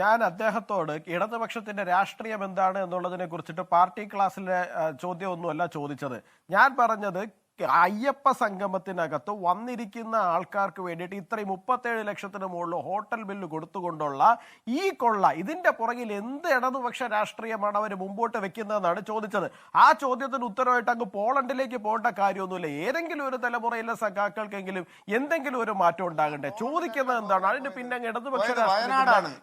ഞാൻ അദ്ദേഹത്തോട് ഇടതുപക്ഷത്തിന്റെ രാഷ്ട്രീയം എന്താണ് എന്നുള്ളതിനെ കുറിച്ചിട്ട് പാർട്ടി ക്ലാസ്സിലെ ചോദ്യമൊന്നുമല്ല ചോദിച്ചത്. ഞാൻ പറഞ്ഞത് അയ്യപ്പ സംഗമത്തിനകത്ത് വന്നിരിക്കുന്ന ആൾക്കാർക്ക് വേണ്ടിയിട്ട് ഇത്രയും 37 ലക്ഷത്തിന് മുകളിൽ ഹോട്ടൽ ബില്ല് കൊടുത്തുകൊണ്ടുള്ള ഈ കൊള്ള, ഇതിന്റെ പുറകിൽ എന്ത് ഇടതുപക്ഷ രാഷ്ട്രീയമാണ് അവർ മുമ്പോട്ട് വെക്കുന്നതെന്നാണ് ചോദിച്ചത്. ആ ചോദ്യത്തിന് ഉത്തരവായിട്ട് അങ്ങ് പോളണ്ടിലേക്ക് പോകേണ്ട കാര്യമൊന്നുമില്ല. ഏതെങ്കിലും ഒരു തലമുറയിലെ സഖാക്കൾക്കെങ്കിലും എന്തെങ്കിലും ഒരു മാറ്റം ഉണ്ടാകണ്ടേ? ചോദിക്കുന്നത് എന്താണ്? അതിന് പിന്നെ ഇടതുപക്ഷ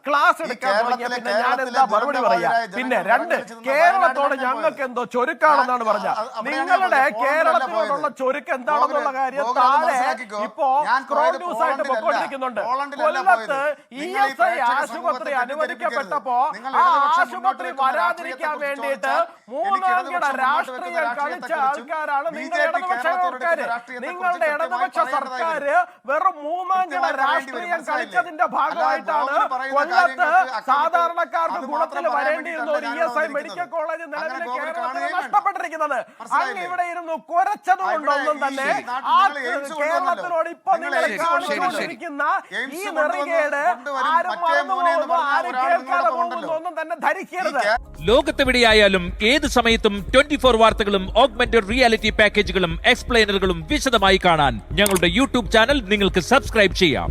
ക്ലാസ് എടുക്കാൻ തുടങ്ങിയ പിന്നെ ഞാൻ എന്താ മറുപടി പറയാ? പിന്നെ രണ്ട്, കേരളത്തോട് ഞങ്ങൾക്ക് എന്തോ ചൊരുക്കാണെന്നാണ് പറഞ്ഞ. നിങ്ങളുടെ കേരളത്തിനോടുള്ള ചൊരുക്ക് എന്താണെന്നുള്ള കാര്യം താഴെ ഇപ്പോ സ്ക്രോൾ ന്യൂസ് ആയിട്ട് പൊക്കോണ്ടിരിക്കുന്നുണ്ട്. കൊല്ലത്ത് ESI ആശുപത്രി അനുവദിക്കപ്പെട്ടപ്പോ ആ ആശുപത്രി വരാതിരിക്കാൻ വേണ്ടിയിട്ട് മൂന്നാംകിട രാഷ്ട്രീയം കളിച്ച ആൾക്കാരാണ് നിങ്ങളുടെ ഇടതുപക്ഷ സർക്കാര്. നിങ്ങളുടെ ഇടതുപക്ഷ സർക്കാര് വെറും മൂന്നാംകിട രാഷ്ട്രീയം കളിച്ചതിന്റെ ഭാഗമായിട്ടാണ് കൊല്ലത്ത് സാധാരണക്കാർക്ക് ഗുണത്തിൽ വരേണ്ടിയിരുന്ന ഒരു ESI മെഡിക്കൽ കോളേജ് നിലവിലെ കേരളത്തിന് നഷ്ടപ്പെട്ടിരിക്കുന്നത്. അങ്ങ് ഇവിടെ ഇരുന്നു കുരച്ചത് കൊണ്ടൊന്നും തന്നെ ആ കേരളത്തിനോട് ഇപ്പൊ നിങ്ങൾ കാണിച്ചുകൊണ്ടിരിക്കുന്ന ഈ നെറികേട് ആരും മറന്നുപോകുന്നു, ആരും കേൾക്കാതെ പോകുന്നൊന്നും തന്നെ ധരിക്കരുത്. ലോകത്തെവിടെയായാലും ഏത് സമയത്തും 24 വാർത്തകളും ഓഗ്മെന്റഡ് റിയാലിറ്റി പാക്കേജുകളും എക്സ്പ്ലെയിനറുകളും വിശദമായി കാണാൻ ഞങ്ങളുടെ യൂട്യൂബ് ചാനൽ നിങ്ങൾക്ക് സബ്സ്ക്രൈബ് ചെയ്യാം.